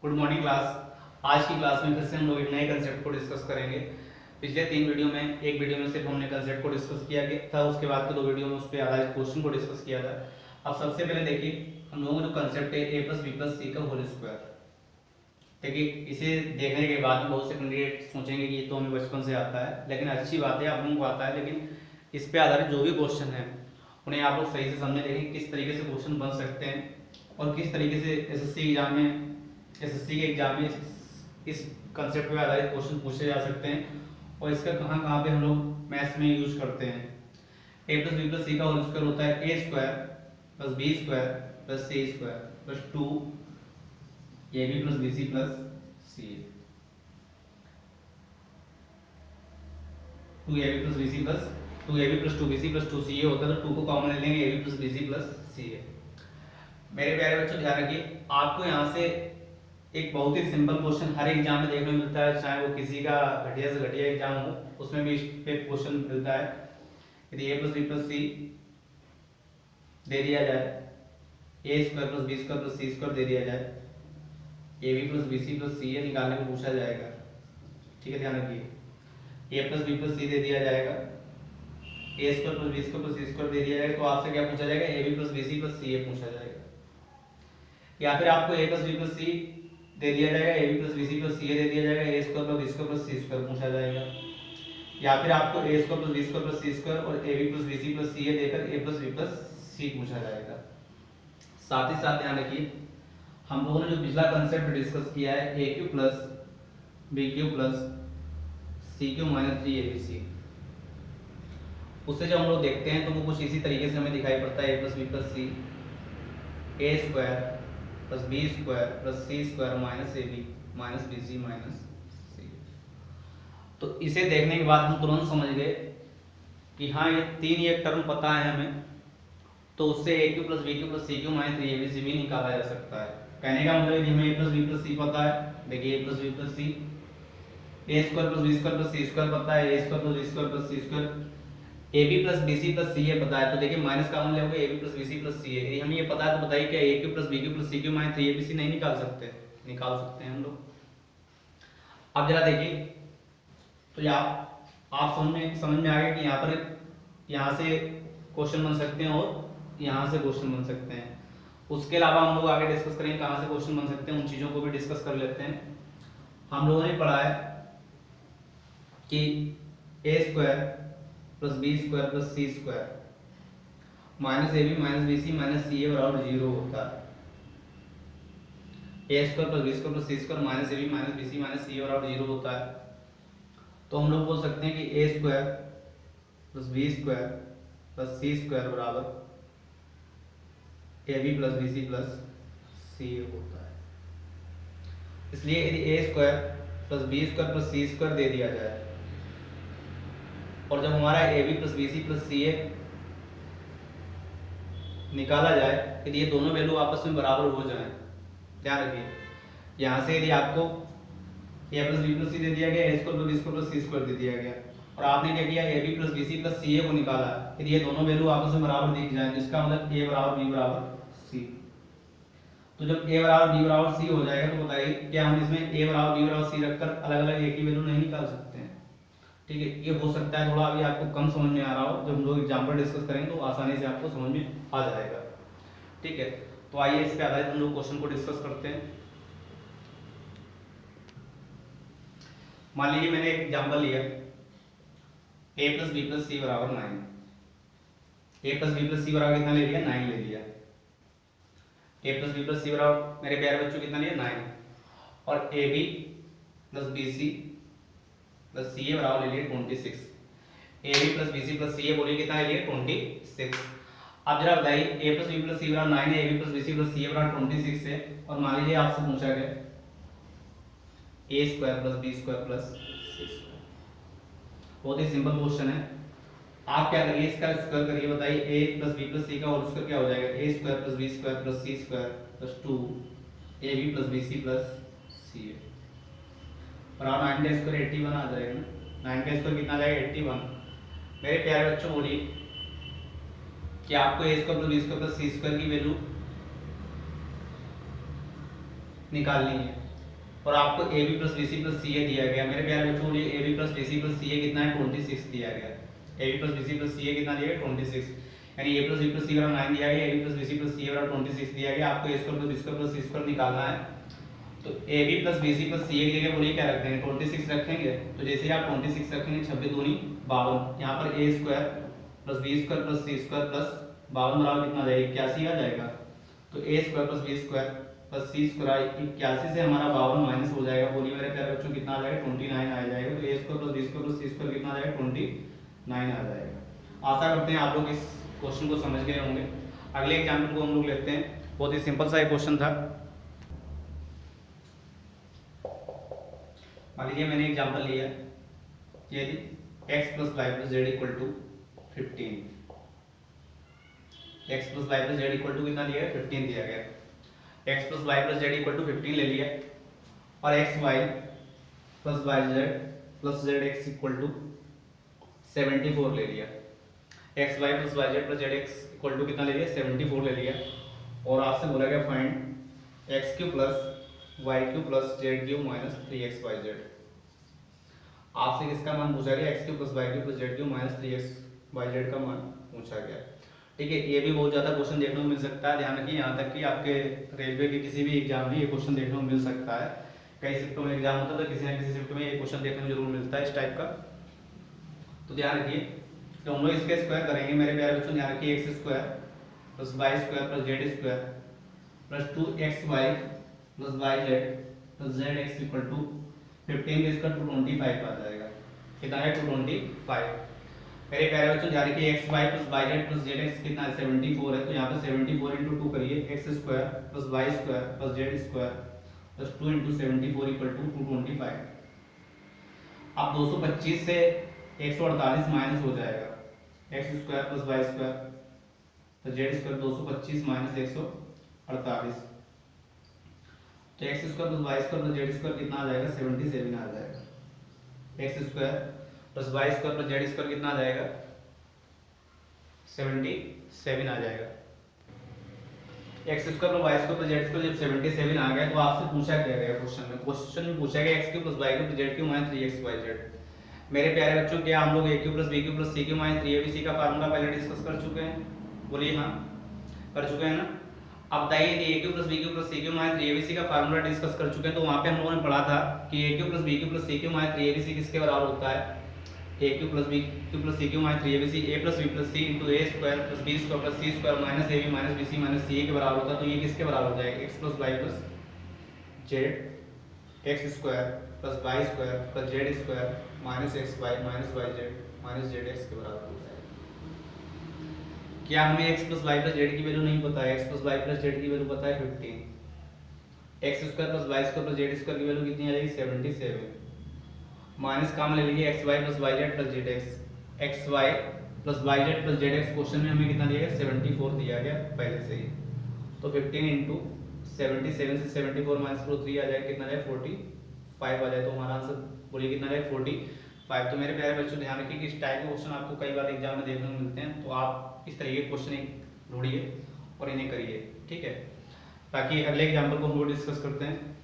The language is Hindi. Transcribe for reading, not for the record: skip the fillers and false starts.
Good morning class. आज की क्लास में फिर से हम लोग एक नए कंसेप्ट को डिस्कस करेंगे। पिछले 3 वीडियो में एक वीडियो में सिर्फ हमने कंसेप्ट को डिस्कस किया था, उसके बाद के 2 वीडियो में उस पर आधारित क्वेश्चन को डिस्कस किया था। अब सबसे पहले देखिए हम लोगों का जो कंसेप्ट है a plus B plus C का होल स्क्वायर। देखिए इसे देखने के बाद में बहुत से कैंडिडेट सोचेंगे कि ये तो हमें बचपन से आता है, लेकिन अच्छी बात है आप लोगों को आता है, लेकिन इस पे आधारित जो भी क्वेश्चन है उन्हें आप लोग सही से समझे, देखें किस तरीके से क्वेश्चन बन सकते हैं और किस तरीके से एसएससी के एग्जाम में इस कंसेप्ट पे आधारित क्वेश्चन पूछे जा सकते हैं और इसका कहाँ कहाँ पे हम लोग मैथ्स में यूज करते हैं। a plus B plus C का होल स्क्वायर होता है a square plus B square plus C square plus 2 A B plus B C plus C A, 2 A B plus B C plus 2 A B plus 2 B C plus 2 C A होता है, तो 2 को कॉमन ले लेंगे, A B plus B C plus C A. मेरे प्यारे बच्चों ध्यान रखिए, आपको यहाँ से एक बहुत ही सिंपल क्वेश्चन हर एग्जाम में देखने को मिलता है, चाहे वो किसी का घटिया से घटिया एग्जाम हो उसमें भी इस पे क्वेश्चन मिलता है। यदि A plus B plus C दे दिया जाए, A square plus B square plus C square दे दिया जाए, A B plus B C plus C A निकालने को पूछा जाएगा। ठीक है, ध्यान रखिए, A plus B plus C दे दिया जाएगा, A square plus B square plus C square दे दिया जाएगा, तो आपसे क्या पूछा जाएगा, A B plus B C plus C ए पूछा जाएगा। या फिर आपको A plus B plus C दे दिया जाएगा, A B plus B C plus C A दे दिया जाएगा, A square plus B square plus C square पूछा जाएगा। या फिर आपको A square plus B square plus C square और A B plus B C plus C A देकर A plus B plus C पूछा जाएगा। साथ ही साथ ध्यान रखिए, हम लोगों ने जो पिछला कंसेप्ट डिस्कस किया है ए cube plus B Q plus C Q minus 3 A B C, उससे जब हम लोग देखते हैं तो वो कुछ इसी तरीके से हमें दिखाई पड़ता है, A plus B plus C A square plus B square plus C square minus A B minus B C minus C. तो इसे देखने के बाद हम तुरंत समझ गए कि हाँ ये टर्म पता है हमें, तो उससे A cube plus B Q plus C Q minus 3 A B C भी निकाला जा सकता है। कहने का मतलब है हमें A plus B plus C पता है, देखिए A plus B plus C, A square plus B square plus C square पता है, A square plus B square plus C square, A B plus B C plus C A पता है, तो देखिए माइनस कॉमन ले लोगे, A B plus B C plus C A. यदि हमें ये पता है तो बताइए क्या A cube plus B Q plus C Q minus 3 A B C नहीं निकाल सकते? निकाल सकते हैं हम लोग। अब जरा देखिए, तो आप समझ में आ गया कि यहाँ से क्वेश्चन बन सकते हैं और यहाँ से क्वेश्चन बन सकते हैं। उसके अलावा हम लोग आगे डिस्कस करेंगे कहाँ से क्वेश्चन बन सकते हैं, उन चीज़ों को भी डिस्कस कर लेते हैं। हम लोगों ने पढ़ा है कि A square plus B square plus C square minus A B minus B C minus C A बराबर 0 होता है। A square plus B square plus C square minus A B minus B C minus C A बराबर 0 होता है। तो हम लोग बोल सकते हैं कि A square plus B square plus C square बराबर A B plus B C plus C A होता है। इसलिए यदि A square plus B square plus C square दे दिया जाए और जब हमारा A B plus B C plus C A निकाला जाए, यदि ये दोनों वैल्यू आपस में बराबर हो जाए, ध्यान रखिए यहाँ से यदि आपको A plus B plus C दे दिया गया, A square plus B square plus C square दे दिया गया और आपने क्या किया, A B plus B C plus C A को निकाला, यदि ये दोनों वैल्यू आपस में बराबर दिख जाए, इसका मतलब ए बराबर बी बराबर सी। तो जब ए बराबर बी बराबर सी हो जाएगा तो बताइए क्या हम इसमें ए बराबर बी बराबर सी रखकर अलग अलग एक ही वैल्यू नहीं निकाल सकते हैं? ठीक है, ये हो सकता है थोड़ा अभी आपको कम समझ में आ रहा हो, जब हम लोग एग्जाम्पल डिस्कस करेंगे तो आसानी से आपको समझ में आ जाएगा। ठीक है, तो आइए इस पे आधारित हम लोग क्वेश्चन को डिस्कस करते हैं। मान लीजिए मैंने एक एग्जाम्पल लिया, a plus B plus C बराबर 9, a plus B plus C बराबर कितना ले लिया, 9 ले लिया। a plus B plus C बराबर मेरे प्यारे बच्चों कितना लिया, 9, और A B plus B C plus C A बराबर ले लिया 26। A B plus B C plus C A बोलिए कितना ले लिया, 26। अब जरा बताइए A plus B plus C बराबर 9 है, A B plus B C plus C A बराबर 26 है, और मान लीजिए आपसे पूछा गया A square plus B square plus C square. बहुत ही सिंपल क्वेश्चन है, आप क्या करिए इसका स्क्वायर करिए, बताइए A plus B plus C का होल स्क्वायर क्या हो जाएगा, A square plus B square plus C square plus 2 A B plus B C plus C A बराबर 9 का स्क्वायर 81 आ जाएगा ना। 9 का स्क्वायर कितना आ जाएगा, 81। मेरे प्यारे बच्चों बोलिए कि आपको A square plus B square plus C square की वैल्यू निकालनी है, और आपको A B plus B C plus C A दिया गया। मेरे प्यारे बच्चों ये A B plus B C plus C A कितना है 26 दिया गया। A B plus B C plus C A कितना दिया गया 26, यानी A plus B plus C बराबर 9 दिया गया, A B plus B C plus C A बराबर 26 दिया गया। आपको A square plus B square plus C square निकालना है, तो A B plus B C plus C A की जगह बोलिए क्या रख देंगे 26 रखेंगे। तो जैसे ही आप 26 रखेंगे 26 दूनी 52, यहाँ पर A square plus B square plus C square plus 52 बराबर कितना आ जाएगा 81 आ जाएगा। तो A square plus B square plus C square 81 से हमारा 52 माइनस हो जाएगा। बोलिए मेरे प्यारे बच्चों कितना आ जाएगा 29 आ जाएगा। तो A square plus B square plus C square कितना आ जाएगा 29 आ जाएगा। आशा करते हैं आप लोग इस क्वेश्चन को समझ गए होंगे। अगले एग्जाम्पल को हम लोग लेते हैं, बहुत ही सिंपल सा एक क्वेश्चन था। मान लीजिए मैंने एग्जाम्पल लिया यदि x plus Y plus Z equal to 15, x plus Y plus Z equal to कितना दिया गया 15 दिया गया। x plus Y plus Z equal to 15 ले लिया और x Y plus Y Z plus Z X equal to 74 ले लिया। x Y plus Y Z plus Z X equal to कितना ले लिया 74 ले लिया। और आपसे बोला गया find X Q plus Y Q plus Z Q minus 3x Y Z. आपसे किसका मान पूछा गया X Q plus Y Q plus Z Q minus 3x Y Z का मान पूछा गया। ठीक है, ये भी बहुत ज़्यादा क्वेश्चन देखने को मिल सकता है। ध्यान रखिए यहाँ तक कि आपके रेलवे के किसी भी एग्जाम में ये क्वेश्चन देखने को मिल सकता है। कई शिफ्टों में एग्जाम होता है तो किसी न किसी शिफ्ट में ये क्वेश्चन देखने को जरूर मिलता है इस टाइप का। तो ध्यान रखिए, तो हम लोग इसके स्क्वायर करेंगे मेरे प्यारे बच्चों। ध्यान रखिए X square plus Y square plus Z square plus 2xy plus Y Z plus Z X equal to 15 का इसका 225 आ जाएगा। कितना है 225। मेरे प्यारे बच्चों ध्यान रखिए X Y plus Y Z plus Z X कितना है 74 है। तो यहाँ पे 74 इंटू 2 करिए, X square plus Y square plus Z square plus 2 into 74 equal to 225। अब 225 से 148 माइनस हो जाएगा, X square plus Y square plus Z square 225 minus 148। तो X square plus Y square plus Z square कितना आ जाएगा 77 आ जाएगा। X square plus Y square plus Z square कितना आ जाएगा 77 आ जाएगा। X square plus Y square plus Z square जब 77 आ गया तो आपसे पूछा क्या गया क्वेश्चन में पूछा गया X Q plus Y Q plus Z Q minus 3x Y Z. मेरे प्यारे बच्चों क्या हम लोग A cube plus B Q plus C Q minus 3abc का फार्मूला पहले डिस्कस कर चुके हैं? बोलिए हाँ, कर चुके हैं ना। अब बताइए यदि a cube plus B Q plus C Q minus 3abc का फार्मूला डिस्कस कर चुके हैं तो वहाँ पे हम लोगों ने पढ़ा था कि a cube plus B Q plus C Q minus 3abc किसके बराबर होता है? ए cube plus B Q plus C Q minus 3abc a plus B plus c into a square plus B square plus C square minus A B minus B C minus C a के बराबर होता है। तो ये किसके बराबर हो जाएगा? X plus Y plus Z X square plus Y square plus Z square minus X Y minus Y Z minus Z X के बराबर हो जाएगा। क्या हमें x plus Y plus Z की वैल्यू नहीं पता है? x plus Y plus Z की वैल्यू पता है 15। X square plus Y square plus Z square की वैल्यू कितनी आ जाएगी 77। माइनस काम ले लीजिए x Y plus Y Z plus Z X. X Y plus Y Z plus Z X question में हमें कितना दिया गया 74 दिया गया पहले से ही। तो 15 इंटू 77 से 74 माइनस करो 3 आ जाएगा, कितना आ जाएगा 45 आ जाए। तो हमारा आंसर बोलिए कितना आ जाएगा 45। तो मेरे प्यारे बच्चों ध्यान रखिए कि इस टाइप के क्वेश्चन आपको कई बार एग्जाम में देखने को मिलते हैं। तो आप इस तरीके के क्वेश्चन ढूंढिए और इन्हें करिए, ठीक है। बाकी अगले एग्जाम्पल को हम लोग डिस्कस करते हैं।